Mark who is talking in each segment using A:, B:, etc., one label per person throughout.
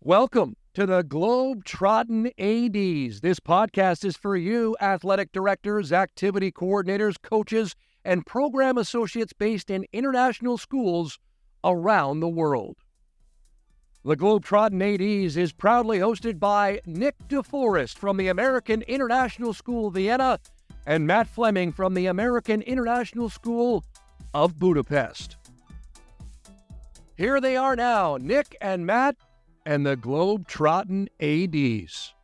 A: Welcome to the Globetrottin ADs. This podcast is for you, athletic directors, activity coordinators, coaches, and program associates based in international schools around the world. The Globetrottin ADs is proudly hosted by Nick DeForest from the American International School Vienna and Matt Fleming from the American International School of Budapest. Here they are now, Nick and Matt and the Globetrottin ADs.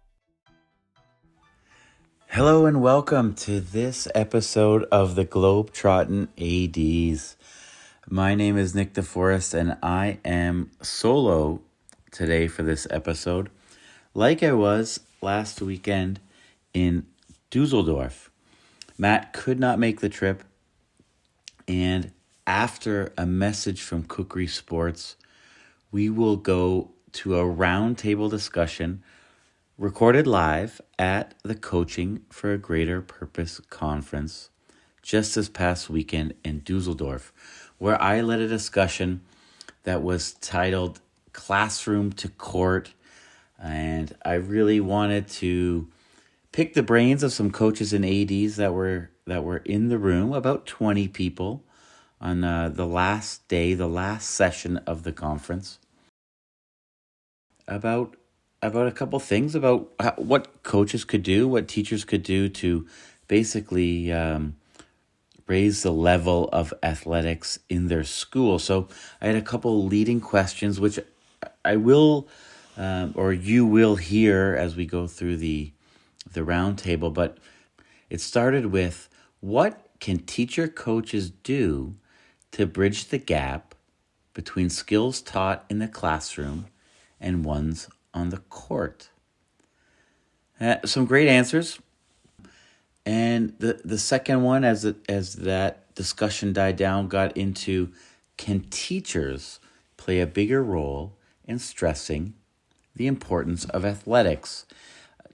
B: Hello and welcome to this episode of the Globetrottin ADs. My name is Nick DeForest and I am solo today for this episode, like I was last weekend in Dusseldorf. Matt could not make the trip, and after a message from Cookery Sports, we will go to a roundtable discussion recorded live at the Coaching for a Greater Purpose conference just this past weekend in Dusseldorf, where I led a discussion that was titled Classroom to Court, and I really wanted to pick the brains of some coaches and ADs that were in the room, about 20 people on the last day, the last session of the conference, about a couple things about what coaches could do, what teachers could do to basically raise the level of athletics in their school. So I had a couple leading questions, which I will, or you will hear as we go through the roundtable. But it started with, what can teacher coaches do to bridge the gap between skills taught in the classroom and ones on the court? Some great answers. And the second one, as that discussion died down, got into, can teachers play a bigger role in stressing the importance of athletics?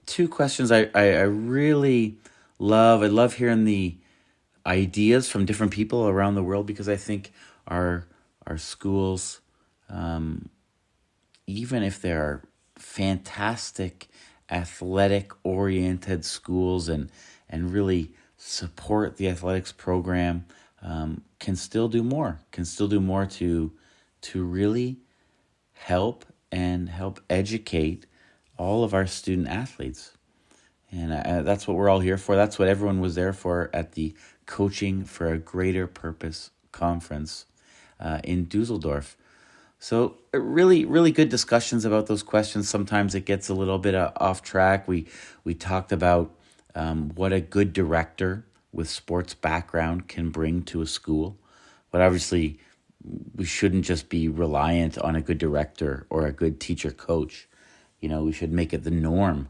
B: Two questions I really love. I love hearing the ideas from different people around the world, because I think our schools, even if they're fantastic athletic-oriented schools and really support the athletics program, can still do more to really help educate all of our student athletes. And that's what we're all here for. That's what everyone was there for at the Coaching for a Greater Purpose conference in Dusseldorf. So really, really good discussions about those questions. Sometimes it gets a little bit off track. We talked about what a good director with sports background can bring to a school. But obviously, we shouldn't just be reliant on a good director or a good teacher coach. We should make it the norm.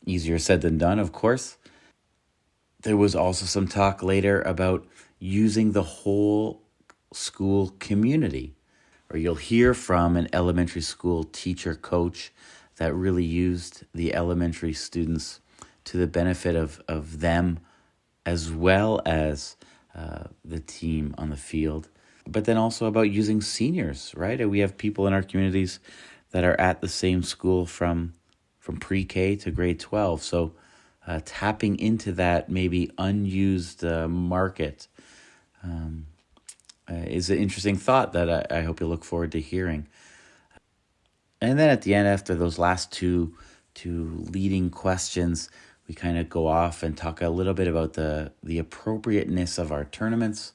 B: Easier said than done, of course. There was also some talk later about using the whole school community. Or you'll hear from an elementary school teacher coach that really used the elementary students to the benefit of them, as well as the team on the field. But then also about using seniors, right? We have people in our communities that are at the same school from pre-K to grade 12. So tapping into that maybe unused market is an interesting thought that I hope you look forward to hearing. And then at the end, after those last two leading questions, we kind of go off and talk a little bit about the appropriateness of our tournaments,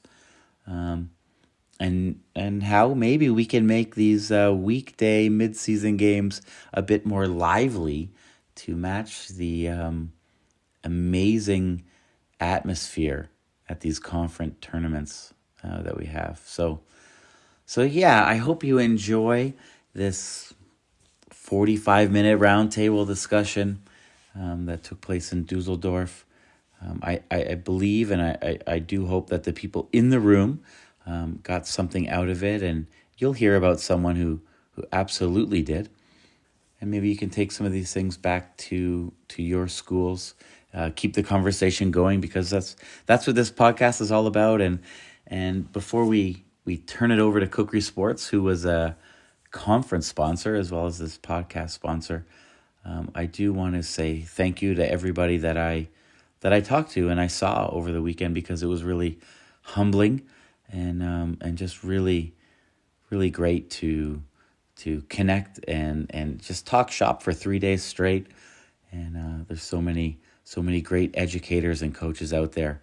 B: and how maybe we can make these weekday mid-season games a bit more lively to match the amazing atmosphere at these conference tournaments that we have. So yeah, I hope you enjoy this 45-minute roundtable discussion that took place in Dusseldorf. I believe and I do hope that the people in the room got something out of it, and you'll hear about someone who absolutely did. And maybe you can take some of these things back to your schools. Keep the conversation going, because that's what this podcast is all about. And before we turn it over to Cookery Sports, who was conference sponsor as well as this podcast sponsor, I do want to say thank you to everybody that I talked to and I saw over the weekend, because it was really humbling and just really great to connect and just talk shop for 3 days straight. And there's so many great educators and coaches out there.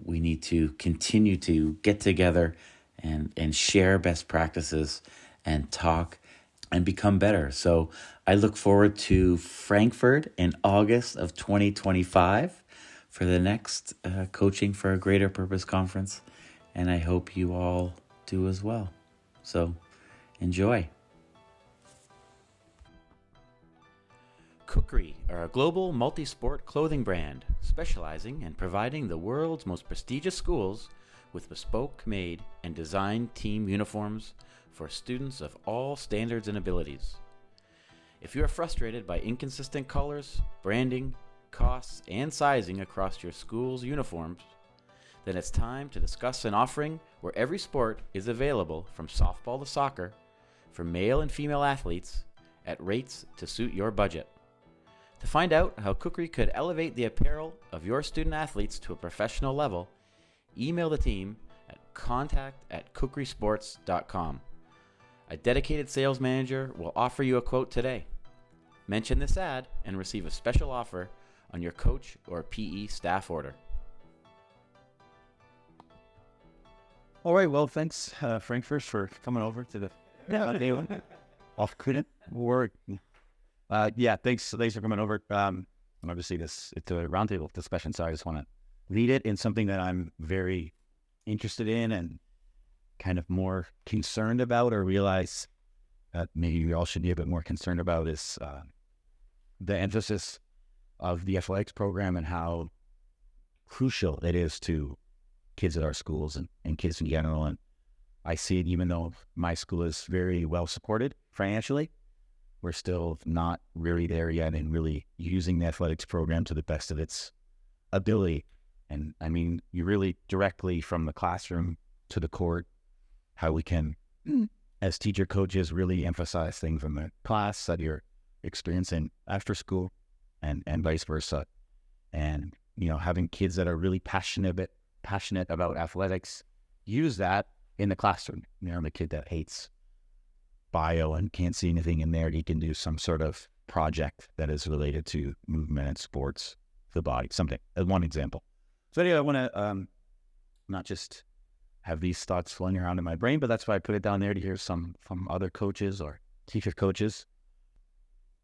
B: We need to continue to get together and share best practices and talk and become better. So I look forward to Frankfurt in August of 2025 for the next Coaching for a Greater Purpose conference. And I hope you all do as well. So enjoy. Kukri are a global multi-sport clothing brand specializing in providing the world's most prestigious schools with bespoke made and designed team uniforms for students of all standards and abilities. If you are frustrated by inconsistent colors, branding, costs, and sizing across your school's uniforms, then it's time to discuss an offering where every sport is available, from softball to soccer, for male and female athletes at rates to suit your budget. To find out how Kukri could elevate the apparel of your student athletes to a professional level, email the team at contact@kukrisports.com. A dedicated sales manager will offer you a quote today. Mention this ad and receive a special offer on your coach or PE staff order.
C: All right. Well, thanks, Frankfurt, for coming over to the off couldn't work. Thanks for coming over. And obviously, it's a roundtable discussion, so I just want to lead it in something that I'm very interested in and kind of more concerned about, or realize that maybe we all should be a bit more concerned about, is the emphasis of the athletics program and how crucial it is to kids at our schools and kids in general. And I see it, even though my school is very well supported financially, we're still not really there yet in really using the athletics program to the best of its ability. And I mean, you really directly from the classroom to the court, how we can, as teacher coaches, really emphasize things in the class that you're experiencing after school and vice versa. And, having kids that are really passionate about athletics, use that in the classroom. The kid that hates bio and can't see anything in there, he can do some sort of project that is related to movement and sports, the body, something, as one example. So anyway, I want to not just have these thoughts flowing around in my brain, but that's why I put it down there, to hear some from other coaches or teacher coaches.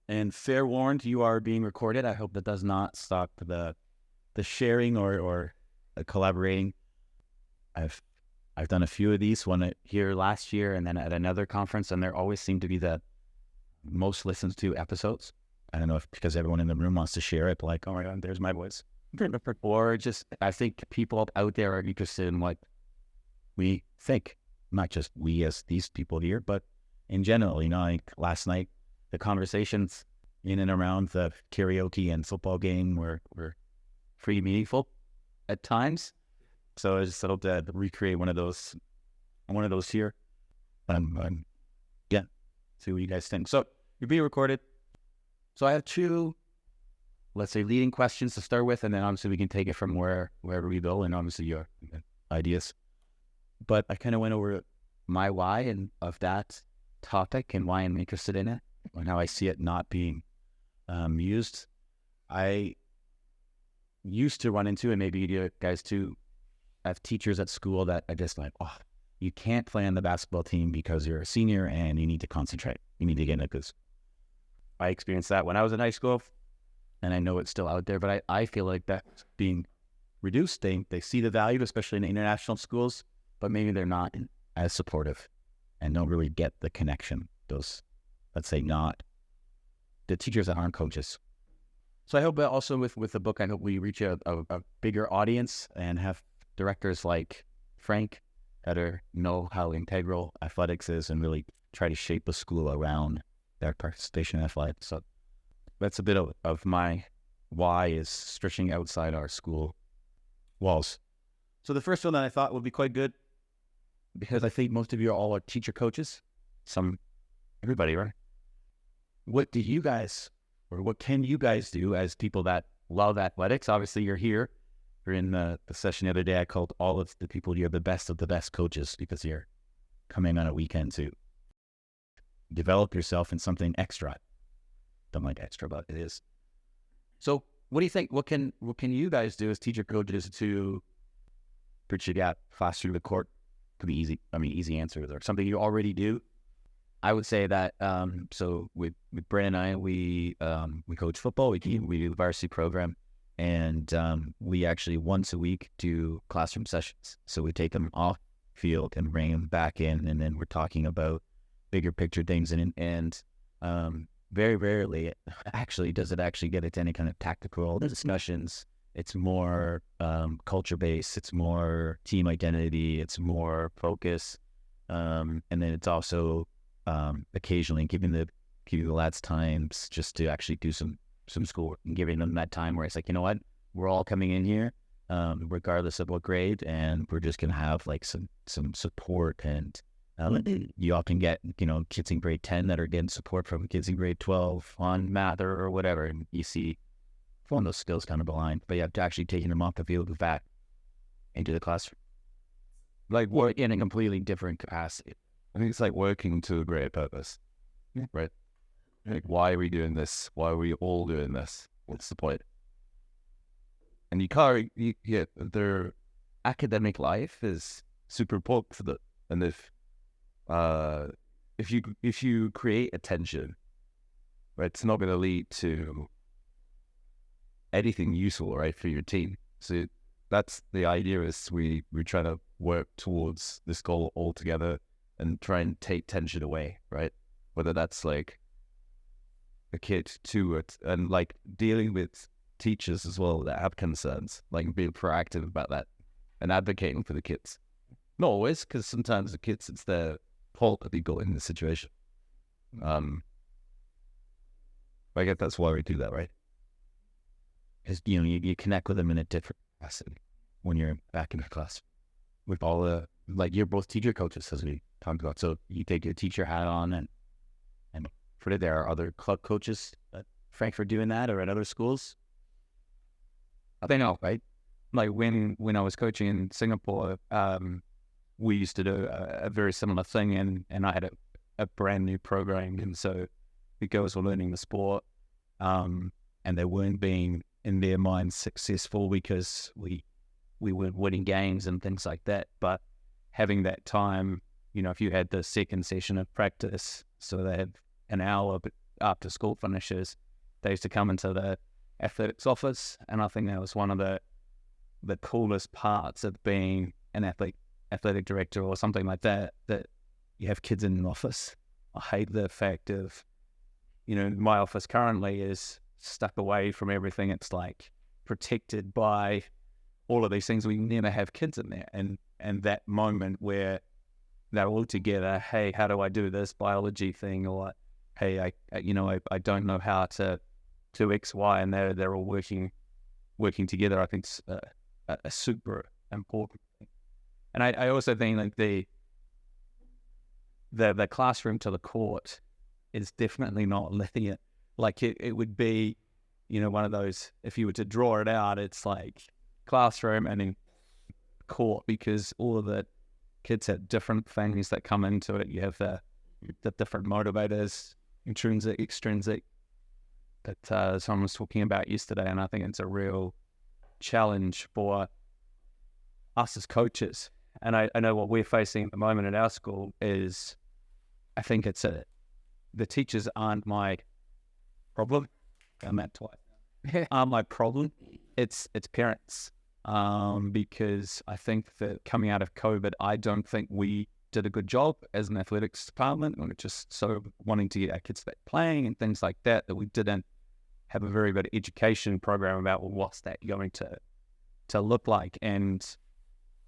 C: And fair warned, you are being recorded. I hope that does not stop the sharing or collaborating. I've done a few of these, one here last year and then at another conference, and there always seem to be the most listened to episodes. I don't know if because everyone in the room wants to share it, like, oh my God, there's my voice. Or just, I think people out there are interested in what we think, not just we as these people here, but in general. Like last night, the conversations in and around the karaoke and football game were pretty meaningful at times. So I just hope to recreate one of those here. See what you guys think. So you're being recorded. So I have two, let's say, leading questions to start with, and then obviously we can take it from wherever we go, and obviously your ideas. But I kind of went over my why and of that topic and why I'm interested in it and how I see it not being used. I used to run into, and maybe you guys too, have teachers at school that are just like, oh, you can't play on the basketball team because you're a senior and you need to concentrate. You need to get in it. Because I experienced that when I was in high school, and I know it's still out there, but I feel like that's being reduced. They see the value, especially in international schools, but maybe they're not as supportive and don't really get the connection. Those, let's say, not the teachers that aren't coaches. So I hope that also with the book, I hope we reach a bigger audience and have directors like Frank that know how integral athletics is and really try to shape a school around their participation in athletics. So that's a bit of my why, is stretching outside our school walls. So the first one that I thought would be quite good, because I think most of you are all teacher coaches, some everybody, right? What do you guys, or what can you guys do as people that love athletics? Obviously, you're here. You're in the session the other day. I called all of the people here the best of the best coaches because you're coming on a weekend to develop yourself in something extra. Don't like extra, but it is. So what do you think? What can you guys do as teacher coaches to bridge the gap faster to the court? Could be easy. I mean, easy answers or something you already do. I would say that, so with Brad and I, we coach football. We do the varsity program, and we actually once a week do classroom sessions. So we take them off field and bring them back in, and then we're talking about bigger picture things. And very rarely actually does it actually get into any kind of tactical discussions. It's more culture based. It's more team identity. It's more focus, and then it's also occasionally giving the lads times just to actually do some schoolwork and giving them that time where it's like, you know what, we're all coming in here, regardless of what grade, and we're just gonna have like some support. And you often get, you know, kids in grade 10 that are getting support from kids in grade 12 on math or whatever, and you see one of those skills kind of aligned, but you have to actually taking them off the field and back into the classroom, like work in a completely different capacity.
D: I think it's like working to a greater purpose, right? Like, why are we doing this? Why are we all doing this? What's the point? And you can't, their academic life is super important for them. And if you create a tension, right, it's not going to lead to anything useful, right, for your team. So that's the idea, is we try to work towards this goal all together and try and take tension away, right? Whether that's like a kid to it, and like dealing with teachers as well that have concerns, like being proactive about that and advocating for the kids. Not always, because sometimes the kids, it's their fault that they got in the situation. I guess that's why we do that, right?
C: Because, you know, you connect with them in a different capacity when you're back in the class with all the, like, you're both teacher coaches, as we talked about. So you take your teacher hat on, and for it, there are other club coaches at Frankfurt doing that, or at other schools. They know, right? Like when I was coaching in Singapore, we used to do a very similar thing, and I had a brand new program, and so the girls were learning the sport, and they weren't being, in their minds, successful because we weren't winning games and things like that. But having that time, you know, if you had the second session of practice, so they had an hour after school finishes, they used to come into the athletics office, and I think that was one of the coolest parts of being an athletic director or something like that, that you have kids in an office. I hate the fact of, you know, my office currently is stuck away from everything. It's like protected by all of these things. We never have kids in there, and that moment where they're all together, hey, how do I do this biology thing, or hey, I don't know how to do X, Y, and they're all working together. I think it's a super important thing. And I also think like the classroom to the court is definitely not linear. Like it would be, you know, one of those, if you were to draw it out, it's like classroom and then court, because all of the kids have different things that come into it. You have the different motivators, intrinsic, extrinsic, that someone was talking about yesterday, and I think it's a real challenge for us as coaches. And I know what we're facing at the moment at our school is, I think it's the teachers aren't my problem. I'm at twice. Aren't my problem. It's parents. Because I think that coming out of COVID, I don't think we did a good job as an athletics department. We were just so wanting to get our kids back playing and things like that we didn't have a very good education program about, well, what's that going to look like. And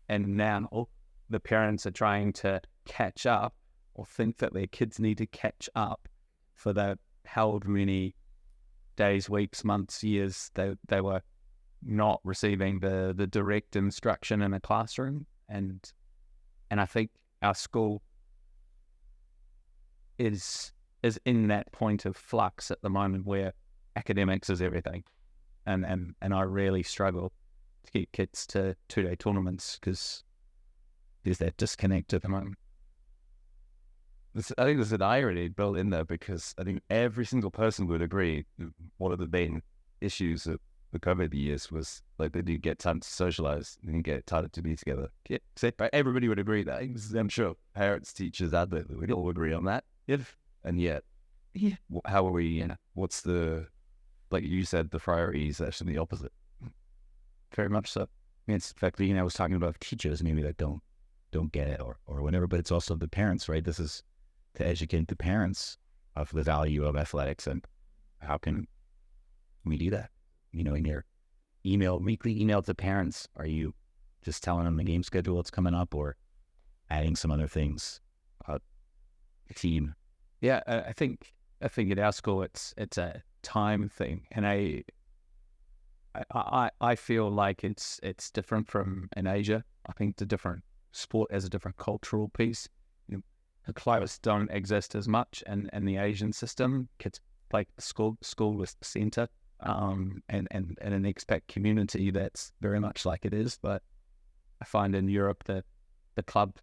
C: now the parents are trying to catch up, or think that their kids need to catch up for the however many days, weeks, months, years they were not receiving the direct instruction in a classroom. And I think our school is
D: is in that point of flux at the moment where academics is everything, and I really struggle to get kids to 2-day tournaments because there's that disconnect at the moment. I think there's an irony built in there because I think every single person would agree one of the main issues of the COVID years was like they didn't get time to socialize, they didn't get time to be together. Yeah, everybody would agree that. I'm sure parents, teachers, advocates, we'd all agree on that. And yet, how are we? What's the, like you said, the priority is actually the opposite.
C: Very much so. It's in fact, I was talking about teachers maybe that don't get it or whatever, but it's also the parents, right? This is to educate the parents of the value of athletics and how can we do that? In your weekly email to parents, are you just telling them the game schedule that's coming up or adding some other things? Team.
D: Yeah, I think at our school it's a time thing, and I feel like it's different from in Asia. I think the different sport has a different cultural piece. The climates don't exist as much in the Asian system. Kids like school was the center, and an expat community that's very much like it is. But I find in Europe that the club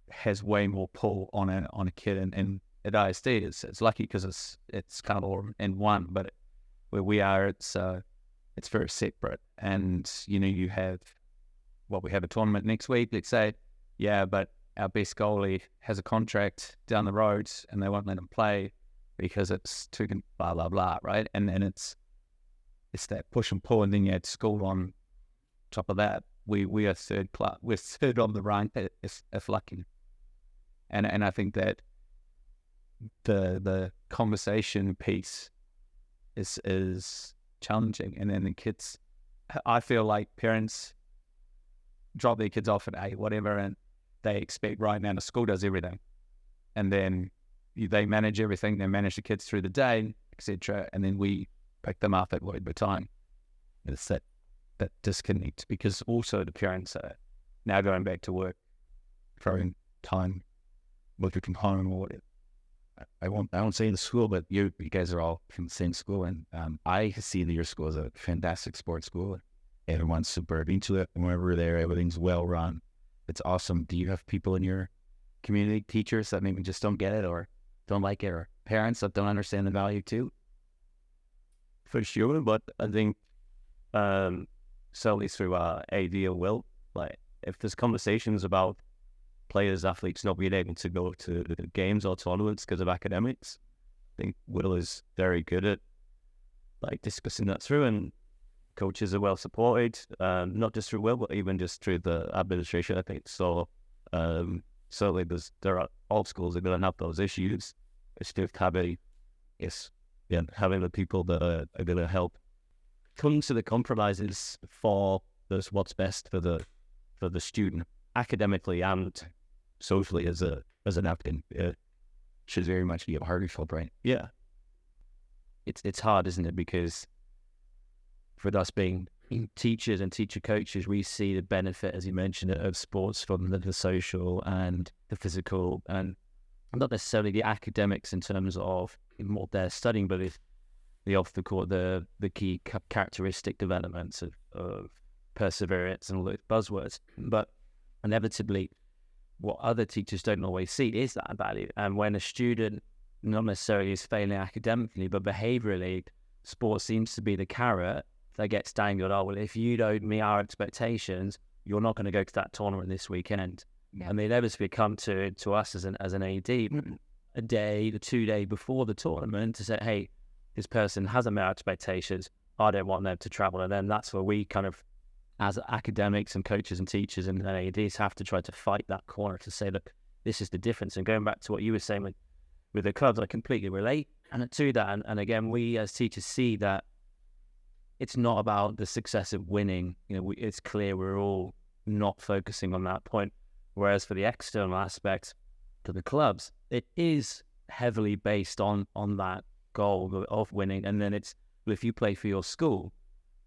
D: has way more pull on a kid, and at ISD it's lucky because it's kind of all in one. But where we are, it's very separate, and you have we have a tournament next week, let's say, but our best goalie has a contract down the road and they won't let him play because it's too blah blah blah, right? And it's that push and pull, and then you add school on top of that. We are third class, we're third on the rank if lucky, and I think that the conversation piece is challenging, and then the kids, I feel like parents drop their kids off at 8, whatever, and they expect right now the school does everything, and then they manage everything. They manage the kids through the day, etc., and then we pick them up at whatever time. It's that disconnect, because also the parents are now going back to work, throwing time working from home or whatever. I won't say the school, but you guys are all from the same school, and I see that your school is a fantastic sports school. Everyone's super into it. Whenever we're there, everything's well run. It's awesome. Do you have people in your community, teachers that maybe just don't get it or don't like it, or parents that don't understand the value too?
E: For sure, but I think certainly through AD or Will, like if there's conversations about players, athletes not being able to go to the games or tournaments because of academics, I think Will is very good at like discussing that through, and coaches are well supported, not just through Will, but even just through the administration, I think. So certainly there are all schools that are going to have those issues. It's just having the people that are going to help come to the compromises for what's best for the student academically and socially as an applicant. It
C: should very much be a partnership, right?
E: Yeah.
F: It's hard, isn't it? Because for us being teachers and teacher coaches, we see the benefit, as you mentioned, of sports from the social and the physical, and not necessarily the academics in terms of what they're studying, but the off the court, the key characteristic developments of perseverance and all those buzzwords. But inevitably, what other teachers don't always see is that value. And when a student not necessarily is failing academically, but behaviourally, sport seems to be the carrot that gets dangled. Oh, well, if you don't meet our expectations, you're not going to go to that tournament this weekend. Yeah. And they inevitably come to us as an AD a day, the 2 day before the tournament to say, hey, this person hasn't met our expectations. I don't want them to travel. And then that's where we kind of, as academics and coaches and teachers and ADs, have to try to fight that corner to say, look, this is the difference. And going back to what you were saying with the clubs, I completely relate to that. And again, we as teachers see that it's not about the success of winning. It's clear we're all not focusing on that point. Whereas for the external aspect to the clubs, it is heavily based on that goal of winning. And then it's, well, if you play for your school,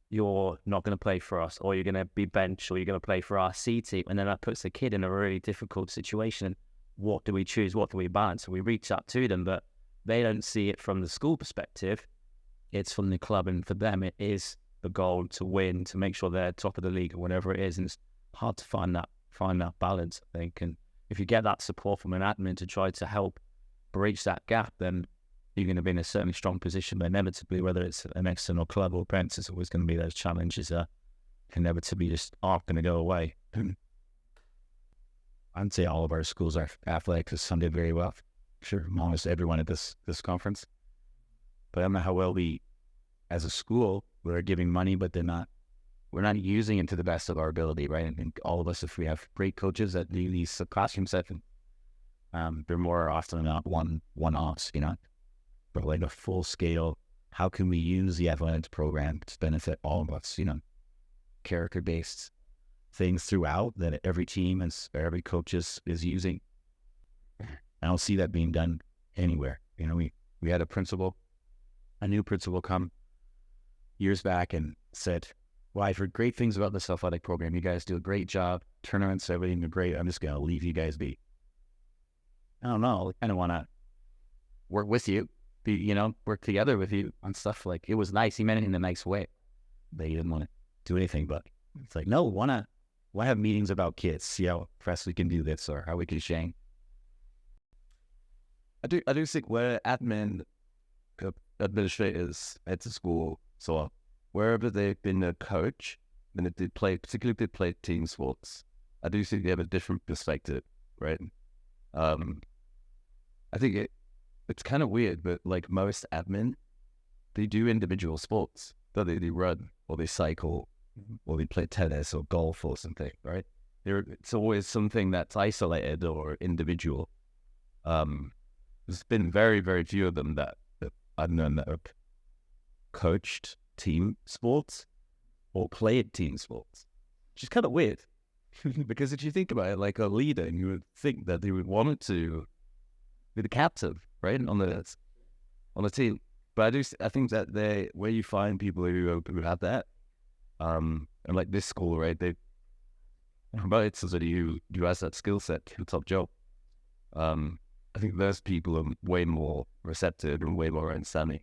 F: you're not going to play for us, or you're going to be benched, or you're going to play for our C team. And then that puts the kid in a really difficult situation. What do we choose? What do we balance? So we reach out to them, but they don't see it from the school perspective. It's from the club, and for them, it is the goal to win, to make sure they're top of the league or whatever it is. And it's hard to find that balance, I think. And if you get that support from an admin to try to help bridge that gap, then you're going to be in a certainly strong position. But inevitably, whether it's an external club or parents, there's always going to be those challenges that inevitably just aren't going to go away.
C: I'd say all of our schools are athletic because some did very well. Sure, almost everyone at this conference. But I don't know how well we, as a school, we're giving money, but we're not using it to the best of our ability, right? And all of us, if we have great coaches that do these classroom sessions, they're more often than not one-offs, but like a full scale. How can we use the athletics program to benefit all of us? Character-based things throughout that every team or every coach is using. I don't see that being done anywhere. We had a new principal come years back and said, well, I've heard great things about this athletic program. You guys do a great job. Tournaments, everything are great. I'm just going to leave you guys be. I don't know. I kind of want to work with you, work together with you on stuff. Like, it was nice. He meant it in a nice way. They didn't want to do anything, but it's like, no, want to have meetings about kids, see how fast we can do this or how we can shame.
D: I do think where administrators at the school, so wherever they've been a coach, and particularly if they play team sports, I do think they have a different perspective, right? I think it's kind of weird, but like most admin, they do individual sports. They run or they cycle or they play tennis or golf or something, right? It's always something that's isolated or individual. There's been very, very few of them that I've known that have coached team sports or played team sports, which is kind of weird. Because if you think about it, like a leader, you would think that they would want to be the captain, right, on the team. But I think that where you find people who have that, and like this school, right, they promote somebody who has that skill set to the top job. I think those people are way more receptive and way more understanding.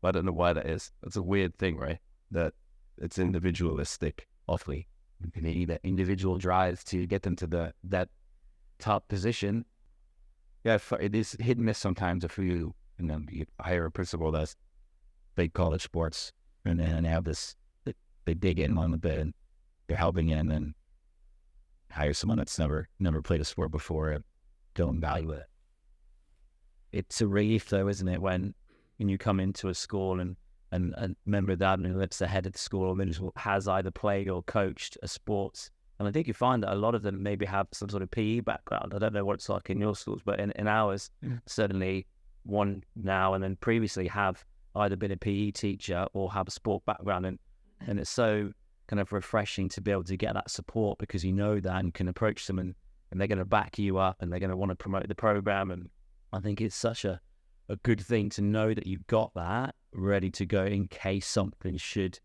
D: But I don't know why that is. It's a weird thing, right? That it's individualistic, awfully.
F: You need that individual drive to get them to that top position. Yeah, it is hit and miss sometimes if you hire a principal that's big college sports and then have this, they dig in on the bit and they're helping in, and hire someone that's never played a sport before and don't value it. It's a relief though, isn't it, when you come into a school and a member of the admin that's the head of the school or has either played or coached a sports. And I think you find that a lot of them maybe have some sort of PE background. I don't know what it's like in your schools, but in ours, certainly one now and then previously have either been a PE teacher or have a sport background. And it's so kind of refreshing to be able to get that support, because you know that and can approach them and they're going to back you up and they're going to want to promote the program. And I think it's such a good thing to know that you've got that ready to go in case something should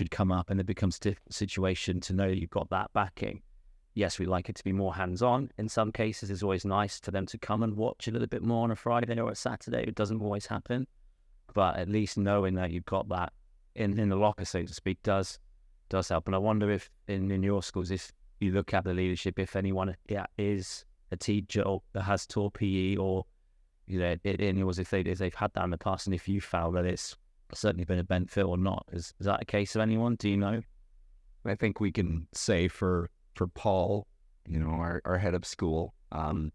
F: come up and it becomes a situation, to know that you've got that backing. Yes, we like it to be more hands-on. In some cases, it's always nice for them to come and watch a little bit more on a Friday or a Saturday. It doesn't always happen. But at least knowing that you've got that in the locker, so to speak, does help. And I wonder if in your schools, if you look at the leadership, if anyone is a teacher or that has taught PE, or if they've had that in the past, and if you found that it's certainly been a benefit or not. Is that a case of anyone? Do you know?
D: I think we can say for Paul, our head of school, I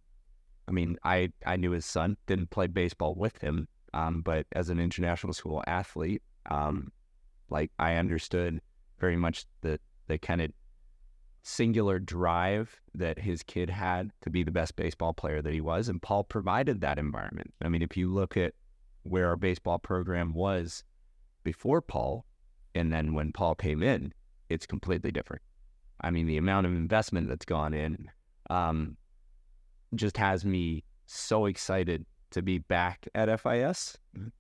D: knew his son, didn't play baseball with him, but as an international school athlete, I understood very much the kind of singular drive that his kid had to be the best baseball player that he was, and Paul provided that environment. I mean, if you look at where our baseball program was before Paul, and then when Paul came in, it's completely different. I mean, the amount of investment that's gone in just has me so excited to be back at FIS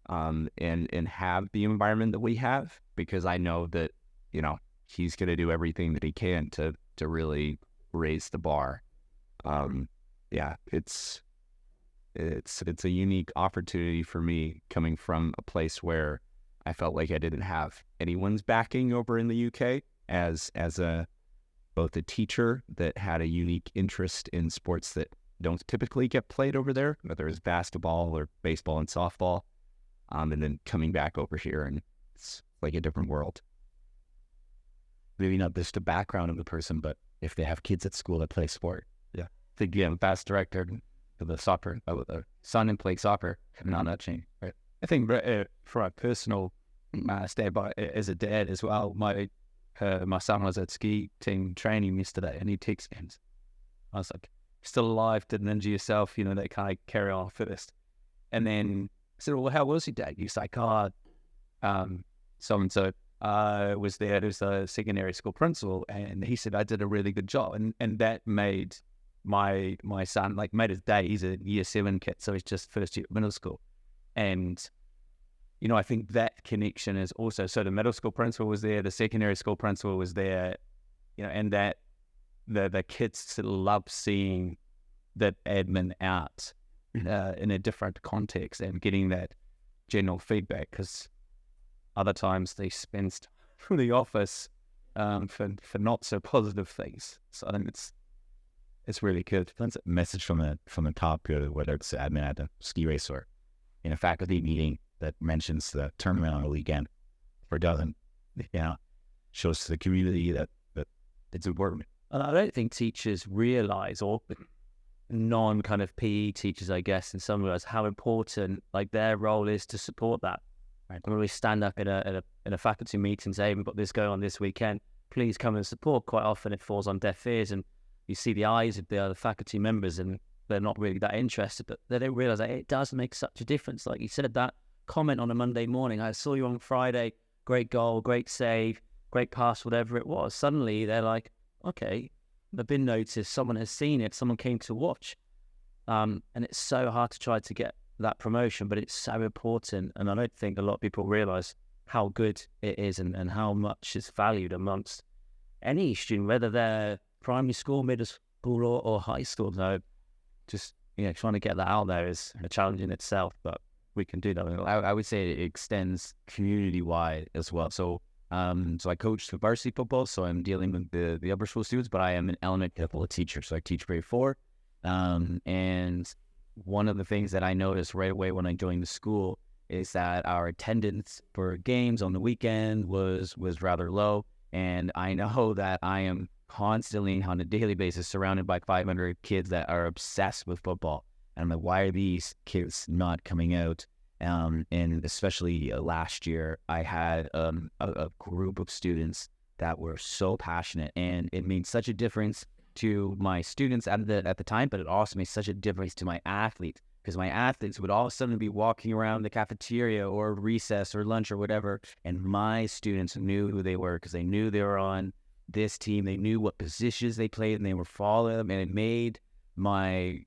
D: and have the environment that we have, because I know that, he's going to do everything that he can to really raise the bar. It's it's a unique opportunity for me coming from a place where I felt like I didn't have anyone's backing over in the UK as both a teacher that had a unique interest in sports that don't typically get played over there, whether it's basketball or baseball and softball, and then coming back over here, and it's like a different world.
F: Maybe not just the background of the person, but if they have kids at school that play sport.
D: Yeah.
F: I think, yeah, past director for the soccer, the son and play soccer, not that chain, right?
E: I think for a personal standpoint, as a dad as well, my son was at ski team training yesterday, and he texted me. I was like, "Still alive? Didn't injure yourself?" You know, they kind of carry on first. And then I said, "Well, how was your day?" He's like, "Oh, so and so was there. Who's the secondary school principal?" And he said, "I did a really good job," and that made my son, like, made his day. He's a year 7 kid, so he's just first year of middle school. And, you know, I think that connection is also, so the middle school principal was there, the secondary school principal was there, you know, and that the kids love seeing that admin out in a different context and getting that general feedback, because other times they spend from the office for not so positive things. So I think it's really good.
C: That's a message from the top, whether it's admin at a ski race or in a faculty meeting that mentions the tournament on the weekend or doesn't, shows to the community that it's important.
F: And I don't think teachers realize, or non kind of PE teachers, I guess, in some ways, how important like their role is to support that. Right? When we stand up in a faculty meeting and say, "We've got this going on this weekend, please come and support," quite often it falls on deaf ears, and you see the eyes of the other faculty members, and they're not really that interested, but they don't realize that it does make such a difference. Like you said, that comment on a Monday morning, "I saw you on Friday, great goal, great save, great pass," whatever it was. Suddenly they're like, okay, they've been noticed, someone has seen it, someone came to watch. And it's so hard to try to get that promotion, but it's so important. And I don't think a lot of people realize how good it is and how much it's valued amongst any student, whether they're primary school, middle school, or high school. No, just, trying to get that out there is a challenge in itself, but we can do that.
C: I would say it extends community-wide as well. So I coach the varsity football, so I'm dealing with the upper school students, but I am an elementary football teacher, so I teach grade 4. And one of the things that I noticed right away when I joined the school is that our attendance for games on the weekend was rather low. And I know that I am constantly on a daily basis surrounded by 500 kids that are obsessed with football. And I'm like, why are these kids not coming out? And especially last year, I had a group of students that were so passionate, and it made such a difference to my students at the time, but it also made such a difference to my athletes, because my athletes would all of a sudden be walking around the cafeteria or recess or lunch or whatever, and my students knew who they were because they knew they were on this team. They knew what positions they played, and they were following them, and it made my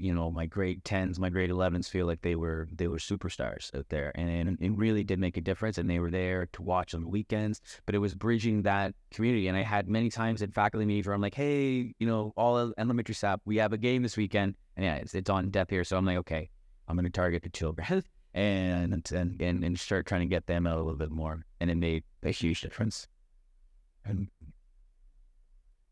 C: grade 10s, my grade 11s feel like they were superstars out there, and it really did make a difference. And they were there to watch on the weekends, but it was bridging that community. And I had many times in faculty meetings where I'm like, "Hey, all elementary staff, we have a game this weekend," and it's on deaf here, so I'm like, okay, I'm going to target the children and start trying to get them out a little bit more, and it made a huge difference.
D: And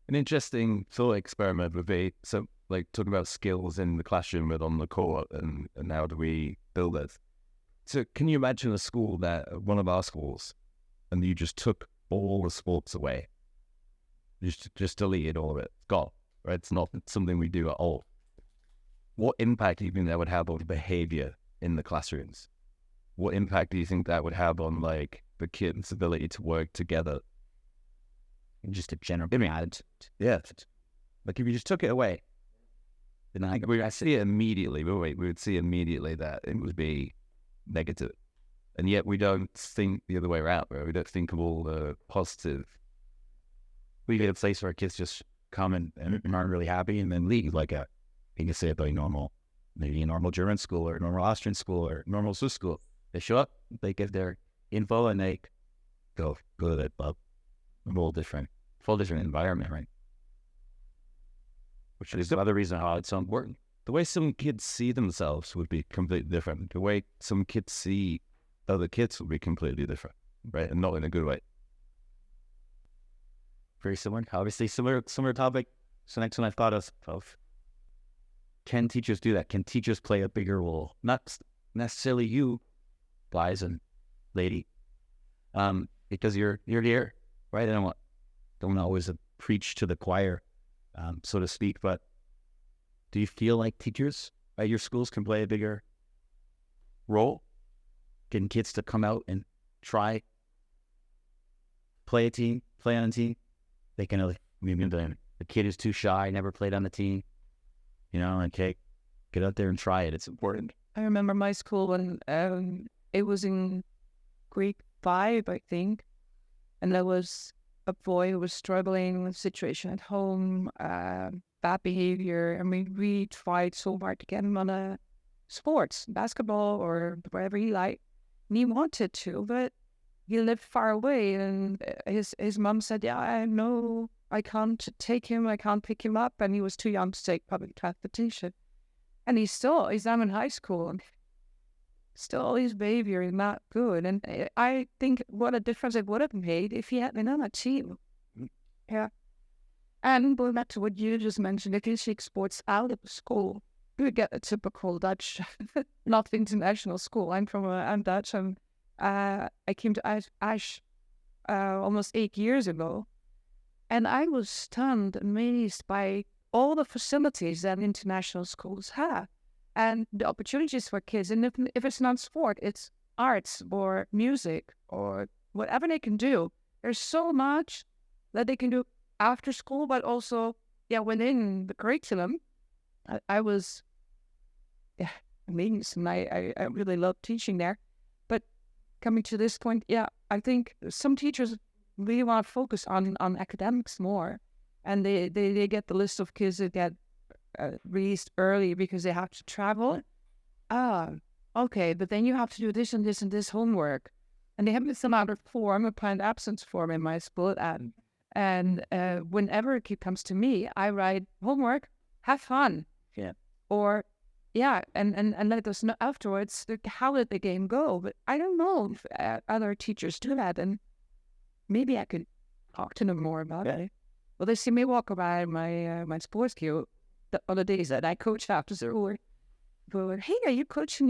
D: an interesting thought experiment would be, so like talking about skills in the classroom but on the court, and how do we build it? So can you imagine a school one of our schools, and you just took all the sports away, just deleted all of it, it's gone, right? It's not something we do at all. What impact do you think that would have on behavior in the classrooms? What impact do you think that would have on like the kids' ability to work together?
C: And just a general attitude.
D: Yeah.
C: Like if you just took it away, then
D: we would see it immediately. We would see immediately that it would be negative, and yet we don't think the other way around. Right? We don't think of all the positive.
C: We get a place where kids just come and aren't really happy, and then leave. Like you can say about maybe a normal German school or normal Austrian school or normal Swiss school. They show up, they give their info, and they go to that pub. A full different environment, right? Which is another reason how it's so important.
D: the way some kids see themselves would be completely different. The way some kids see other kids would be completely different, right? And not in a good way.
F: Very similar, obviously similar topic. So next one I thought of, can teachers do that? Can teachers play a bigger role? Not necessarily you, guys and lady, because you're here, right? I don't always preach to the choir, so to speak, but do you feel like teachers at your schools can play a bigger role? Getting kids to come out and try, play on a team. They can, maybe the kid is too shy, never played on the team. Okay, get out there and try it. It's important.
G: I remember my school when it was in grade 5, I think, and there was a boy who was struggling with a situation at home, bad behavior, and we tried so hard to get him on a sports, basketball or whatever he liked, and he wanted to, but he lived far away, and his mom said, "Yeah, I know I can't take him, I can't pick him up," and he was too young to take public transportation. And he's now in high school, and still his behavior is not good. And I think what a difference it would have made if he had been on a team. Yeah. And going back to what you just mentioned, if you take sports out of school, you get a typical Dutch, not international school. I'm Dutch, and I came to Ash almost 8 years ago. And I was stunned, amazed by all the facilities that international schools have and the opportunities for kids. And if it's not sport, it's arts or music or whatever they can do. There's so much that they can do after school, but also, within the curriculum. I was amazed, and I really love teaching there. But coming to this point, I think some teachers really want to focus on academics more, and they get the list of kids that get released early because they have to travel. Okay, but then you have to do this and this and this homework, and they have this amount of form, a planned absence form in my school, and whenever a kid comes to me, I write homework, have fun, and let us know afterwards how did the game go. But I don't know if other teachers do that, and maybe I could talk to them more about it. Well, they see me walk by my sports queue on the days that I coach after school. But hey, are you coaching?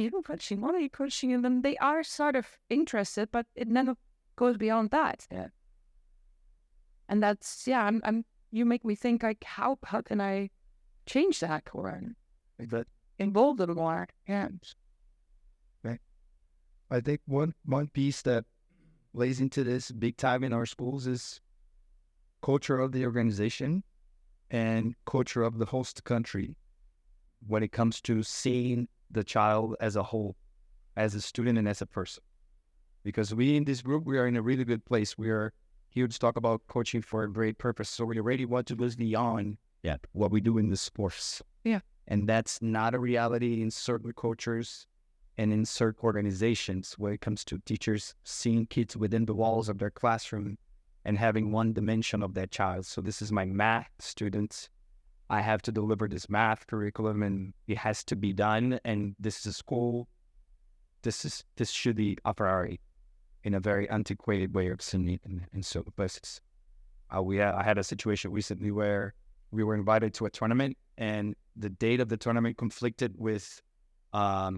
G: What are you coaching? And then they are sort of interested, but it never goes beyond that. Yeah. And that's you make me think, like, how can I change that or involve them more? Yeah.
C: Right. I think one piece that plays into this big time in our schools is culture of the organization and culture of the host country when it comes to seeing the child as a whole, as a student and as a person. Because we in this group, we are in a really good place. We are here to talk about coaching for a great purpose. So we already want to move beyond what we do in the sports.
G: Yeah.
C: And that's not a reality in certain cultures and in certain organizations when it comes to teachers seeing kids within the walls of their classroom and having one dimension of that child. So this is my math student. I have to deliver this math curriculum and it has to be done. And this is a school. This should be a priority in a very antiquated way of seeing it in certain places. I had a situation recently where we were invited to a tournament and the date of the tournament conflicted with a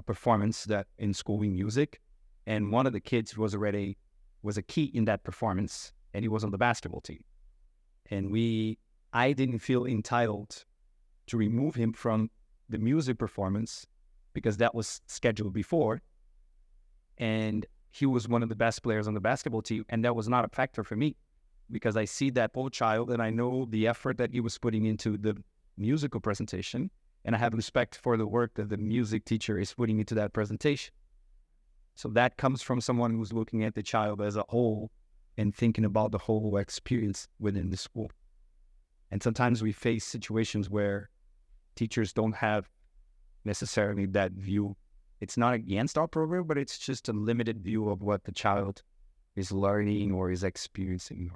C: performance that in school in music. And one of the kids was a key in that performance, and he was on the basketball team. And I didn't feel entitled to remove him from the music performance because that was scheduled before. And he was one of the best players on the basketball team, and that was not a factor for me because I see that poor child and I know the effort that he was putting into the musical presentation, and I have respect for the work that the music teacher is putting into that presentation. So that comes from someone who's looking at the child as a whole and thinking about the whole experience within the school. And sometimes we face situations where teachers don't have necessarily that view. It's not against our program, but it's just a limited view of what the child is learning or is experiencing.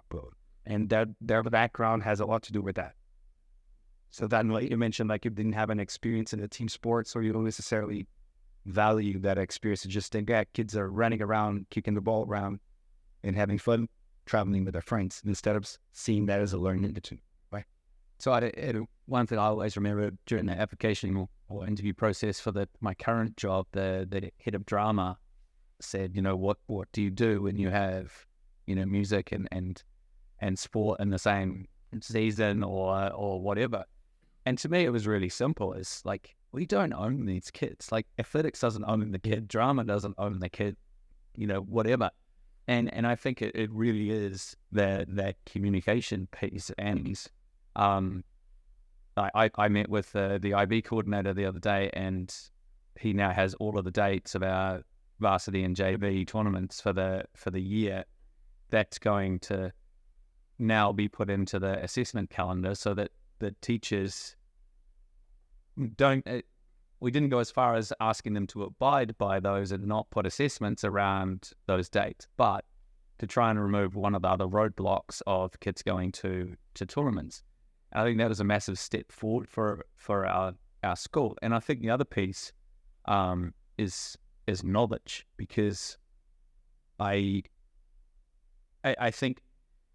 C: And their background has a lot to do with that.
E: So then, like you mentioned, like you didn't have an experience in a team sports, or you don't necessarily value that experience. You just think, yeah, kids are running around, kicking the ball around, and having fun, traveling with their friends, instead of seeing that as a learning opportunity. Right.
F: So one thing I always remember during the application or interview process for my current job, the head of drama said, what do you do when you have, music and sport in the same season or whatever? And to me, it was really simple. It's like, we don't own these kids. Like, athletics doesn't own the kid, drama doesn't own the kid, whatever. And I think it really is that communication piece. And I met with the IB coordinator the other day, and he now has all of the dates of our varsity and JV tournaments for the year. That's going to now be put into the assessment calendar, so that the teachers don't. We didn't go as far as asking them to abide by those and not put assessments around those dates, but to try and remove one of the other roadblocks of kids going to tournaments. I think that was a massive step forward for our school. And I think the other piece is knowledge, because I think,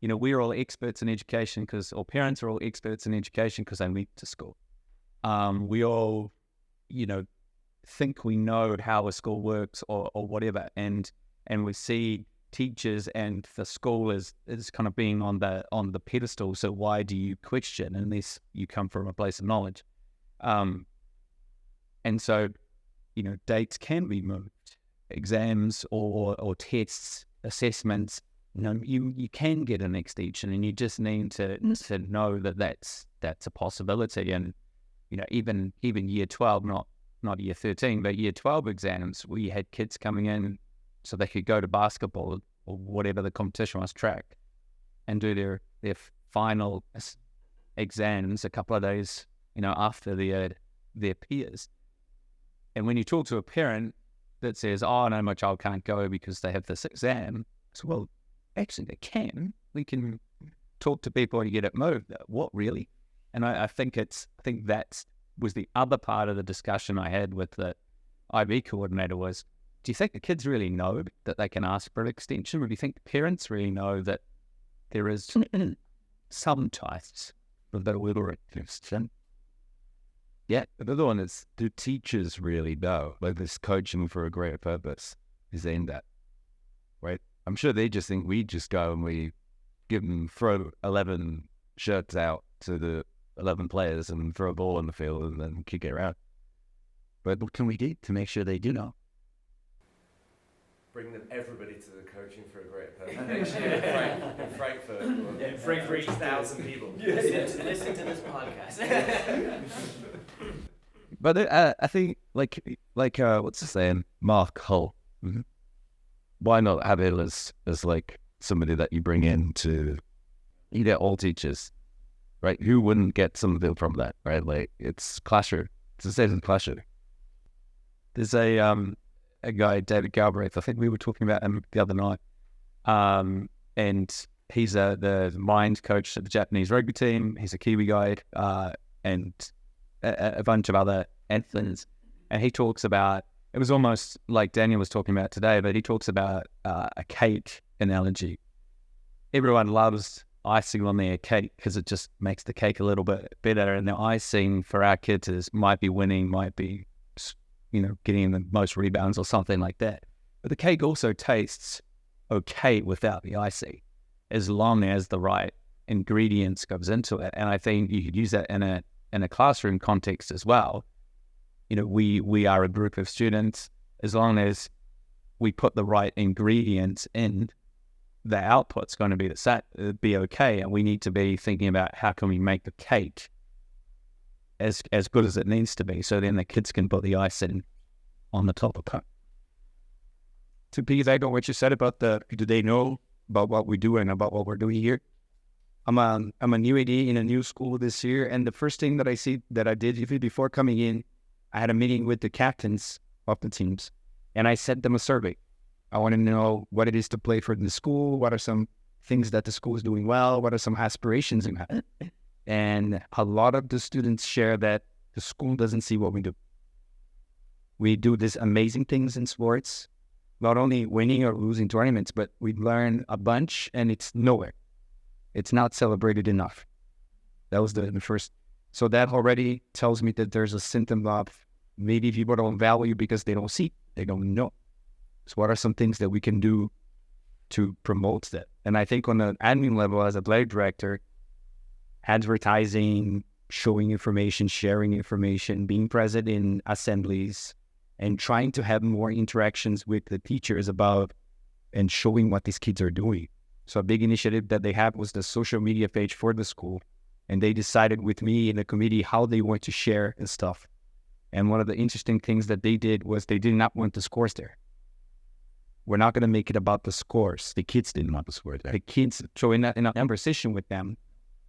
F: we're all experts in education or parents are all experts in education because they went to school. We all, think we know how a school works or whatever, and we see teachers and the school is kind of being on the pedestal. So why do you question unless you come from a place of knowledge? And so, dates can be moved, exams or tests, assessments. You can get an extension, and you just need to know that that's a possibility. And even year 12, not year 13, but year 12 exams, we had kids coming in so they could go to basketball or whatever the competition was, track, and do their final exams a couple of days, after their peers. And when you talk to a parent that says, "Oh, no, my child can't go because they have this exam," it's, well, actually they can. We can talk to people and get it moved. What, really? And I think that was the other part of the discussion I had with the IB coordinator was, do you think the kids really know that they can ask for an extension? Or do you think the parents really know that there is some types of that will extension?
D: Yeah. Another one is, do teachers really know? Like, this coaching for a greater purpose is aimed at, right? I'm sure they just think we just go and we throw 11 shirts out to the 11 players and throw a ball on the field and then kick it around. But what can we do to make sure they do know?
H: Bring everybody to the coaching for a greater purpose next year in Frankfurt.
I: Yeah, Frankfurt, 3,000 people. Listen to this podcast.
D: But I think, like what's the saying? Mark Hull. Mm-hmm. Why not have it as like somebody that you bring in to, all teachers, right? Who wouldn't get something from that, right? Like, it's classroom. It's the same as classroom.
E: There's a guy, David Galbraith, I think we were talking about him the other night, and he's the mind coach of the Japanese rugby team. He's a Kiwi guy, and a bunch of other athletes. And he talks about, it was almost like Daniel was talking about today, but he talks about a cake analogy. Everyone loves icing on their cake because it just makes the cake a little bit better. And the icing for our kids might be winning, might be, getting the most rebounds or something like that. But the cake also tastes okay without the icing, as long as the right ingredients goes into it. And I think you could use that in a classroom context as well. We are a group of students. As long as we put the right ingredients in, the output's going to be be okay. And we need to be thinking about how can we make the cake as good as it needs to be, so then the kids can put the icing on the top of it.
C: To piggyback on what you said about do they know about what we do and about what we're doing here? I'm a new AD in a new school this year, and the first thing that I did even before coming in, I had a meeting with the captains of the teams, and I sent them a survey. I want to know what it is to play for the school. What are some things that the school is doing well? What are some aspirations in that?
F: And a lot of the students share that the school doesn't see what we do. We do these amazing things in sports, not only winning or losing tournaments, but we learn a bunch and it's nowhere. It's not celebrated enough. That was the first. So that already tells me that there's a symptom of maybe people don't value because they don't see, they don't know. So what are some things that we can do to promote that? And I think on an admin level, as a athletic director, advertising, showing information, sharing information, being present in assemblies, and trying to have more interactions with the teachers about and showing what these kids are doing. So a big initiative that they had was the social media page for the school. And they decided with me in the committee how they want to share and stuff. And one of the interesting things that they did was they did not want the scores there. We're not going to make it about the scores. The kids didn't want the scores there. The kids, so in a conversation with them,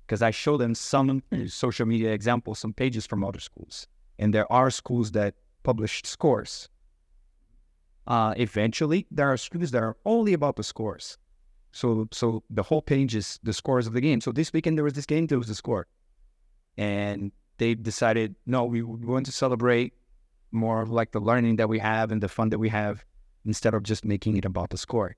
F: because I showed them some social media examples, some pages from other schools. And there are schools that published scores. Eventually, there are schools that are only about the scores. So the whole page is the scores of the game. So this weekend there was this game, there was the score. And they decided, no, we want to celebrate more like the learning that we have and the fun that we have instead of just making it about the score.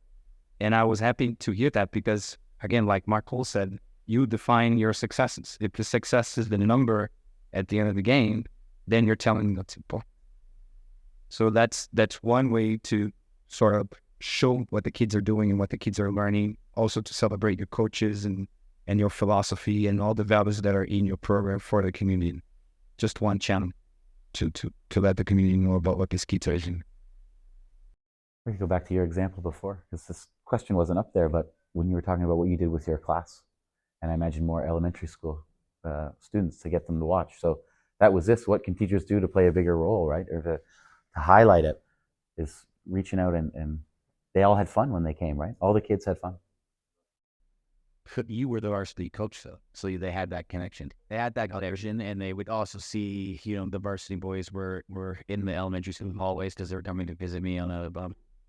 F: And I was happy to hear that because, again, like Mark Cole said, you define your successes. If the success is the number at the end of the game, then you're telling the people. So that's one way to sort of show what the kids are doing and what the kids are learning. Also to celebrate your coaches and your philosophy and all the values that are in your program for the community. Just one channel to let the community know about what these kids are doing.
B: We could go back to your example before, because this question wasn't up there, but when you were talking about what you did with your class, and I imagine more elementary school students to get them to watch. So that was this. What can teachers do to play a bigger role, right? Or to highlight it is reaching out and they all had fun when they came, right? All the kids had fun.
F: You were the varsity coach, though, so they had that connection. They had that connection, and they would also see, the varsity boys were in the elementary school hallways because they were coming to visit me on a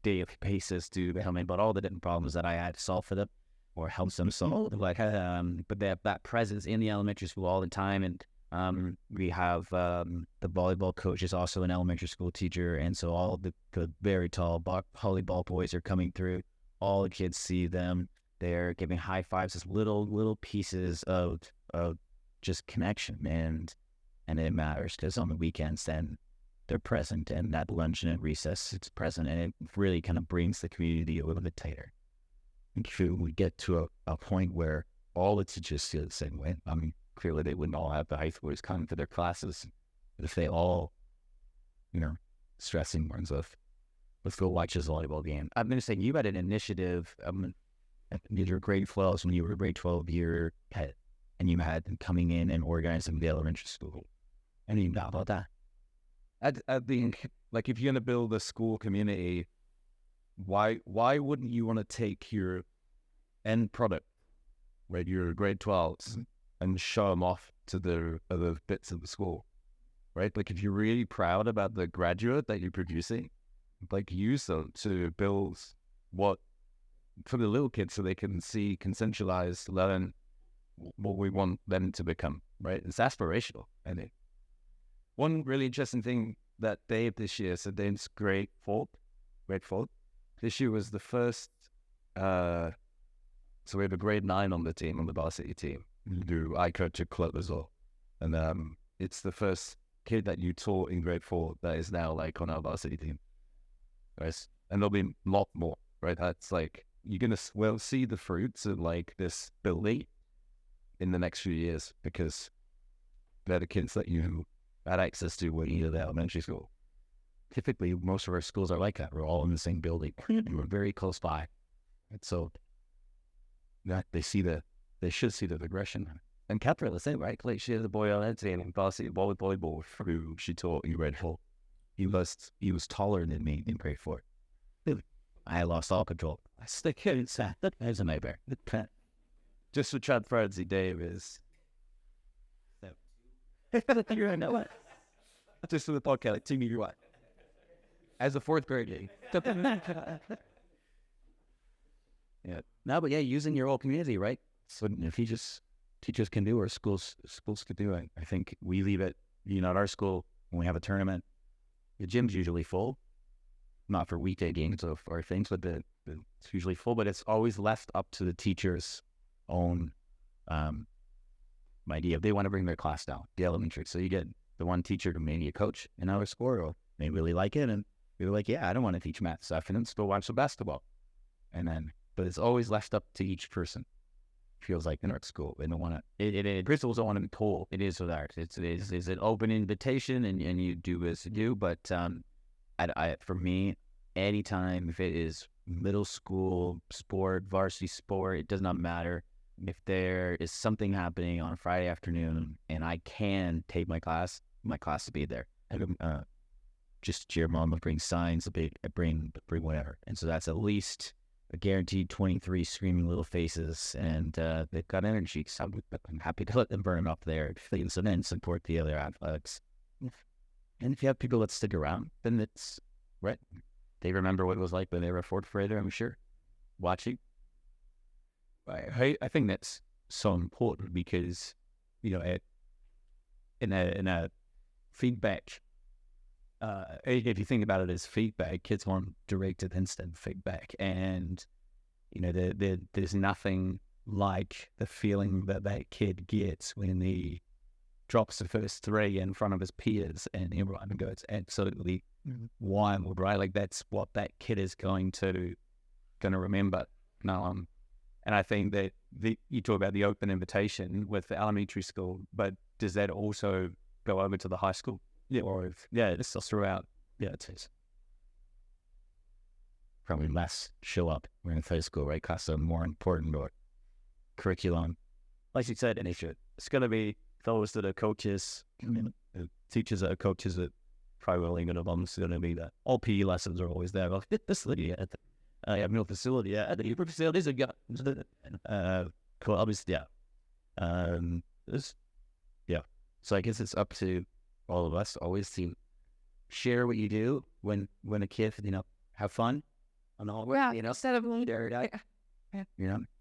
F: daily basis to tell me about all the different problems that I had to solve for them or help them solve. But they have that presence in the elementary school all the time, and we have the volleyball coach is also an elementary school teacher, and so all the very tall volleyball boys are coming through. All the kids see them. They're giving high fives as little pieces of just connection, and it matters because on the weekends then they're present, and at lunch and at recess it's present, and it really kind of brings the community a little bit tighter. And we get to a point where all the teachers feel the same way. I mean, clearly they wouldn't all have the high schoolers coming to their classes, but if they all, stressing ones of, let's go watch this volleyball game. I'm going to say you had an initiative. Your grade 12s when you were a grade 12 year head, and you had them coming in and organizing the elementary school. And you know about that.
D: I think, like, if you're going to build a school community, why wouldn't you want to take your end product, right, your grade 12s, and show them off to the other bits of the school, right? Like, if you're really proud about the graduate that you're producing, like, use them to build what, for the little kids, so they can see, consensualize, learn what we want them to become, right? It's aspirational. I think one really interesting thing that Dave this year, so Dave's grade 4, this year was the first, so we have a grade 9 on the team, on the varsity team, who I coach a club as well. And it's the first kid that you taught in grade 4 that is now like on our varsity team. Right? And there'll be a lot more, right? That's like, you're going to see the fruits of like this building in the next few years, because they're the kids that you had access to when you were at elementary school. Typically, most of our schools are like that. We're all in the same building. We're very close by. And so they should see the progression. And Catherine, the same, right? Like, she had a boy on that team in varsity volleyball who she taught in grade 4. He was taller than me in grade 4. I lost all control. I stick here inside. There's a neighbor. Just for transparency, Dave is. You know what? Just for the podcast, like, 2 meter wide. As a 4th grader. Yeah. No, but yeah, using your whole community, right? So if you just
F: teachers can do or schools can do. I think we leave it, at our school, when we have a tournament, the gym's usually full, not for weekday games or things, but it's usually full, but it's always left up to the teacher's own idea. If they want to bring their class down, the elementary. So you get the one teacher who maybe a coach in our school, or they really like it, and we were like, yeah, I don't want to teach math this afternoon, let's go watch some basketball. But it's always left up to each person. Feels like in art school, they don't want to. Principals don't want to be told. It is with art. It's an open invitation, and you do as you do. But for me, anytime, if it is middle school sport, varsity sport, it does not matter. If there is something happening on a Friday afternoon and I can take my class to be there. Just cheer mom, bring signs, bring whatever. And so that's at least a guaranteed 23 screaming little faces, and they've got energy. So I'm happy to let them burn up there and then support the other athletics. And if you have people that stick around, then it's right. They remember what it was like when they were a fourth grader, I'm sure, watching. I think that's so important because, in a feedback, if you think about it as feedback, kids want direct and instant feedback, and there's nothing like the feeling that kid gets when he drops the first three in front of his peers and everyone goes absolutely wild, right? Like that's what that kid is going to remember. And I think that you talk about the open invitation with the elementary school, but does that also go over to the high school? Yeah, or it's still throughout. Yeah, it is. Probably less show up. We're in high school, right? Because of more important or curriculum. Like you said, it's going to be those that are coaches, teachers that are coaches that probably only going to be that. All PE lessons are always there. Well, this lady I have no facility. Yeah, the facilities are got. Cool. Obviously, So I guess it's up to all of us always to share what you do when a kid, have fun and all.
G: Instead of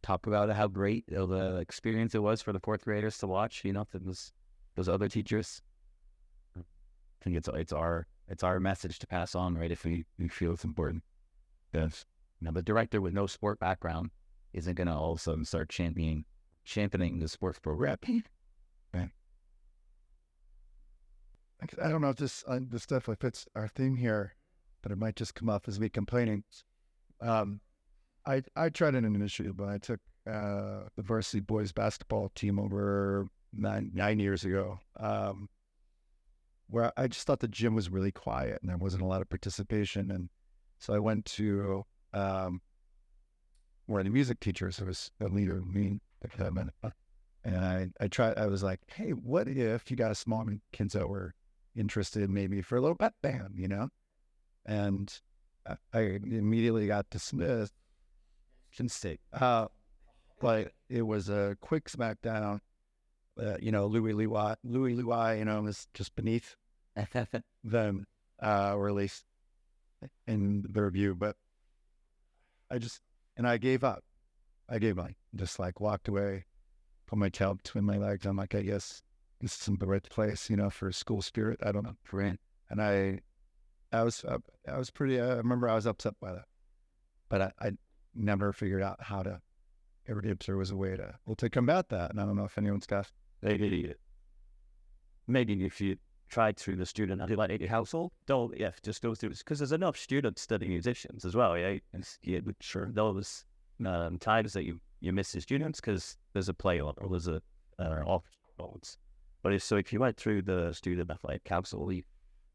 F: talk about how great the experience it was for the fourth graders to watch. Those other teachers. I think it's our message to pass on, right? If we feel it's important. Yes. The director with no sport background isn't going to all of a sudden start championing the sports program.
J: Right. I don't know if this definitely fits our theme here, but it might just come off as me complaining. I tried an initiative, but I took the varsity boys basketball team over nine years ago, where I just thought the gym was really quiet and there wasn't a lot of participation. And so I went to one of the music teachers who was a leader of me, and I was like, hey, what if you got a small kids that were interested maybe for a little pep band, And I immediately got dismissed. But it was a quick smackdown. Louis Louis, was just beneath them, or at least in their view. But I gave up. Just walked away, put my tail between my legs. I'm like, I guess this isn't the right place, for school spirit. I don't know. And I was pretty, I remember I was upset by that, but I never figured out how to, if there was a way to combat that. And I don't know if anyone's got
E: maybe if you tried through the student household, just go through, because there's enough students studying musicians as well. Yeah, sure. Those times that you miss the students because there's a play on or there's a off modes. But if you went through the student athletic council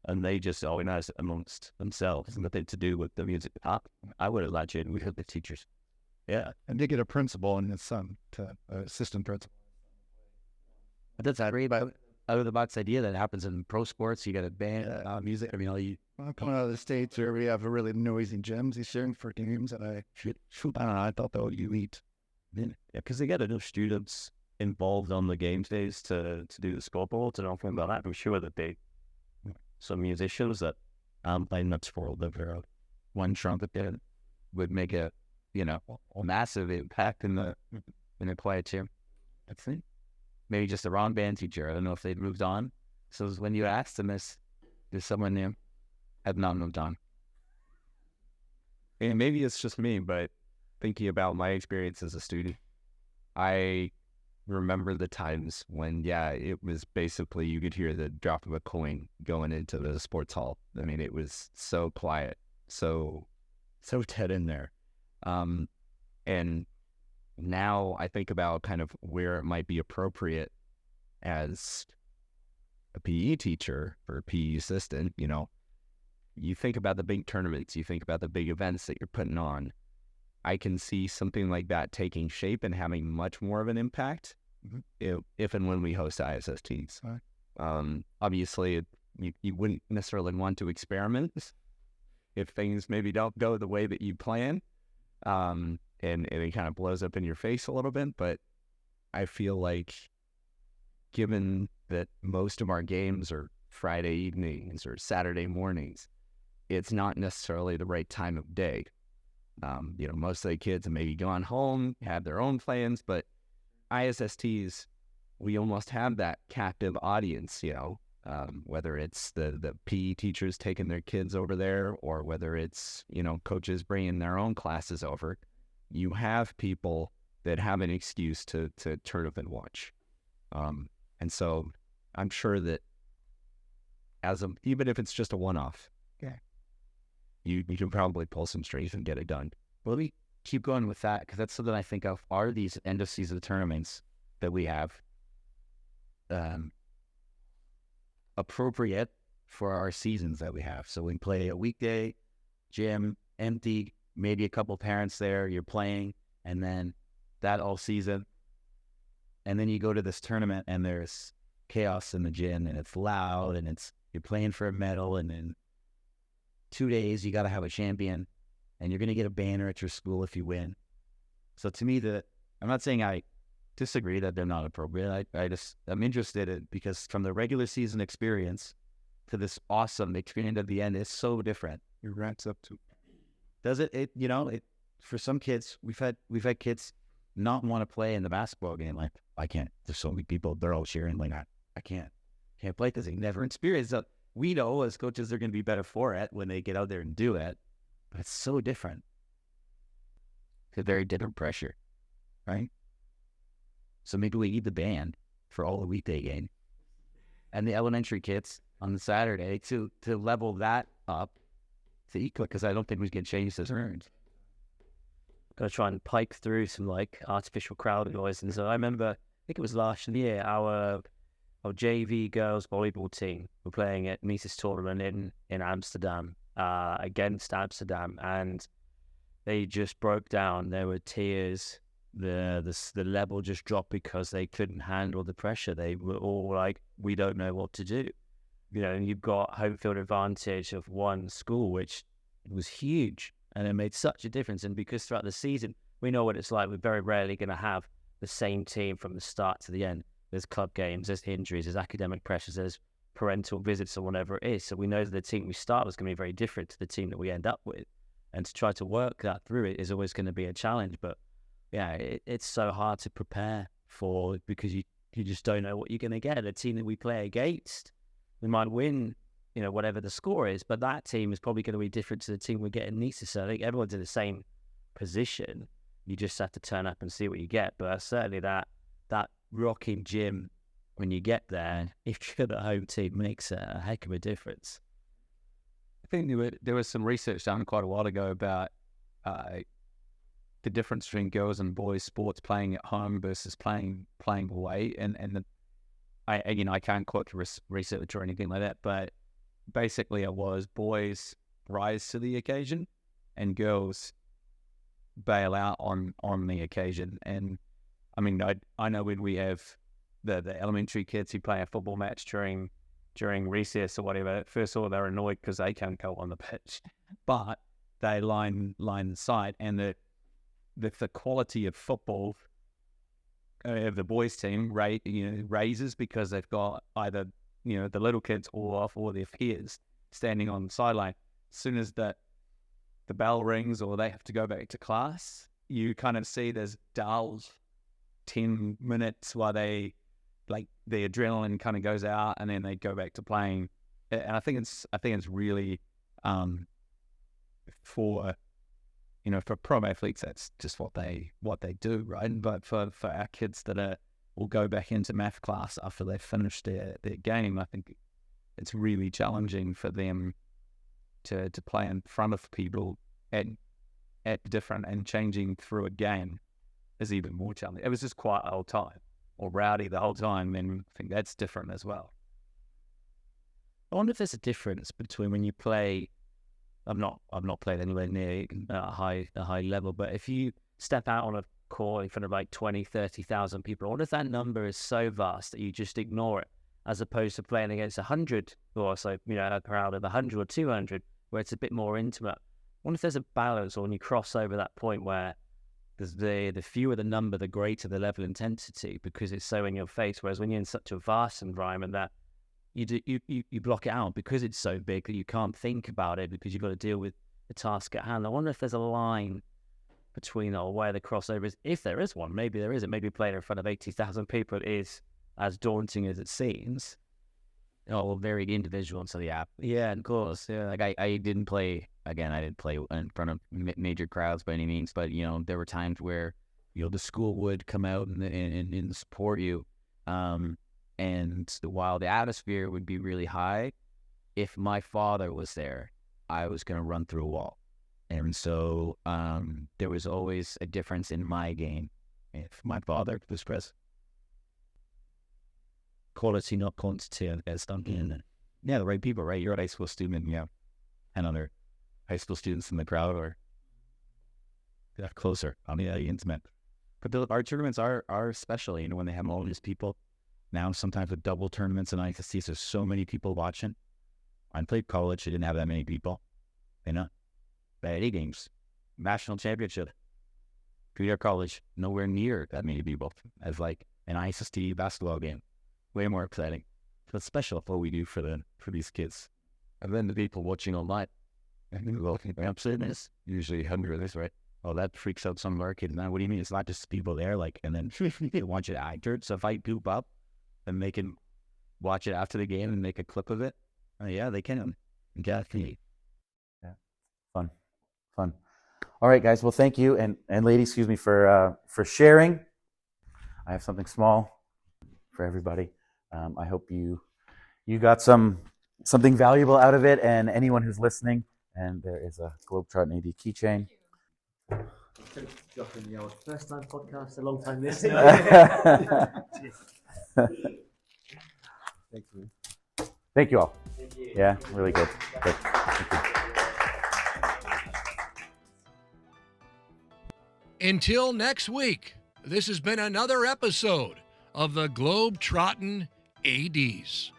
E: and they just organized it amongst themselves, nothing to do with the music department, I would imagine we had the teachers. Yeah,
J: and they get a principal and his son to assistant principal.
F: That's a great out of the box idea that happens in pro sports. You got a band, music. I mean,
J: I'm coming out of the States where we have a really noisy gyms. He's sharing for games, and I don't know. I thought that would be elite.
E: Yeah, because they get enough students involved on the game days to do the scoreboards and all things like that. I'm sure that some musicians that playing nuts for all the
F: one trumpet there would make a massive impact in the quiet gym. That's it. maybe just the wrong band teacher. I don't know if they'd moved on. So when you asked them, there's someone new had not moved on.
D: And maybe it's just me, but thinking about my experience as a student, I remember the times when, it was basically you could hear the drop of a coin going into the sports hall. I mean, it was so quiet, so dead in there. And now I think about kind of where it might be appropriate as a PE teacher or a PE assistant. You think about the big tournaments, you think about the big events that you're putting on. I can see something like that taking shape and having much more of an impact if and when we host ISSTs. Obviously, you wouldn't necessarily want to experiment if things maybe don't go the way that you plan, and it kind of blows up in your face a little bit. But I feel like, given that most of our games are Friday evenings or Saturday mornings, it's not necessarily the right time of day. Most of the kids have maybe gone home, have their own plans, but ISSTs, we almost have that captive audience, whether it's the PE teachers taking their kids over there, or whether it's, coaches bringing their own classes over. You have people that have an excuse to turn up and watch. And so I'm sure that even if it's just a one-off, you can probably pull some strings and get it done.
F: Well, let me keep going with that, because that's something I think of are these end of season tournaments that we have appropriate for our seasons that we have. So we play a weekday, gym, empty, maybe a couple parents there, you're playing, and then that all season. And then you go to this tournament and there's chaos in the gym and it's loud and you're playing for a medal, and then 2 days you got to have a champion and you're going to get a banner at your school if you win. So to me, I'm not saying I disagree that they're not appropriate. I'm interested in, because from the regular season experience to this awesome experience at the end is so different.
J: It ramps up to.
F: Does it? For some kids, we've had kids not want to play in the basketball game. Like, I can't. There's so many people. They're all cheering. Like, I can't play because they never experienced it. We know as coaches they're going to be better for it when they get out there and do it, but it's so different. It's a very different pressure, right? So maybe we need the band for all the weekday game and the elementary kids on the Saturday to level that up to equal, because I don't think we can change those turns.
E: Gonna try and pipe through some artificial crowd noise. And so I remember, I think it was last year, our JV girls volleyball team were playing at Mises tournament in Amsterdam, against Amsterdam, and they just broke down. There were tears. The level just dropped because they couldn't handle the pressure. They were all like, we don't know what to do. And you've got home field advantage of one school, which was huge, and it made such a difference. And because throughout the season, we know what it's like. We're very rarely going to have the same team from the start to the end. There's club games, there's injuries, there's academic pressures, there's parental visits or whatever it is. So we know that the team we start was going to be very different to the team that we end up with. And to try to work that through it is always going to be a challenge. But yeah, it's so hard to prepare for, because you just don't know what you're going to get. The team that we play against, we might win, whatever the score is, but that team is probably going to be different to the team we get in Nice. So I think everyone's in the same position. You just have to turn up and see what you get. But certainly that rocking gym, when you get there, if you're the home team, makes a heck of a difference.
D: I think there was some research done quite a while ago about the difference between girls and boys sports playing at home versus playing away, I can't quote research or anything like that, but basically it was boys rise to the occasion and girls bail out on the occasion. And I mean, I know when we have the elementary kids who play a football match during recess or whatever, first of all, they're annoyed because they can't go on the pitch, but they line the side, and the quality of football of the boys team raises because they've got either the little kids all off or their peers standing on the sideline. As soon as the bell rings or they have to go back to class, you kind of see there's dull 10 minutes while they
F: like the adrenaline kind of goes out, and then they go back to playing. And I think it's really for pro athletes, that's just what they do, right? But for our kids that will go back into math class after they've finished their game, I think it's really challenging for them to play in front of people at different, and changing through a game is even more challenging. It was just quiet the whole time, or rowdy the whole time, then I think that's different as well.
E: I wonder if there's a difference between when you play. I've not played anywhere near a high level, but if you step out on a court in front of like 20, 30,000 people, I wonder if that number is so vast that you just ignore it, as opposed to playing against 100 or so, a crowd of 100 or 200, where it's a bit more intimate. I wonder if there's a balance, or when you cross over that point where the fewer the number, the greater the level of intensity, because it's so in your face. Whereas when you're in such a vast environment that you block it out because it's so big that you can't think about it, because you've got to deal with the task at hand. I wonder if there's a line between, or where the crossover is, if there is one. Maybe there isn't. Maybe playing in front of 80,000 people is as daunting as it seems.
B: Very individual. So yeah,
E: of course. Yeah,
B: like I didn't play in front of major crowds by any means, but there were times where the school would come out and support you. And while the atmosphere would be really high, if my father was there, I was going to run through a wall. And so there was always a difference in my game if my father was present.
E: Quality, not quantity, I guess.
C: Yeah, the right people, right? You're a high school student, and other high school students in the crowd, or closer on the intimate. But our tournaments are special, when they have all these people. Now, sometimes with double tournaments and ICCs, there's so many people watching. I played college, I didn't have that many people. But any games, national championship, junior college, nowhere near that many people as like an ICC basketball game. Way more exciting. So it's special what we do for these kids. And then the people watching online. I'm saying this, usually 100 of this, right? Oh, that freaks out some of our kids. Now, what do you mean? It's not just people there, and then they want you to act it. So if I poop up, and they can watch it after the game and make a clip of it. Yeah, they can. Definitely.
B: Yeah, fun. All right, guys. Well, thank you, and ladies, excuse me for sharing. I have something small for everybody. I hope you got something valuable out of it, and anyone who's listening. And there is a Globetrottin AD keychain.
I: First time podcast, a long time listening.
B: Thanks, man. Thank you all.
I: Thank you.
B: Yeah, really good. Thank you.
A: Until next week, this has been another episode of the Globetrottin ADs.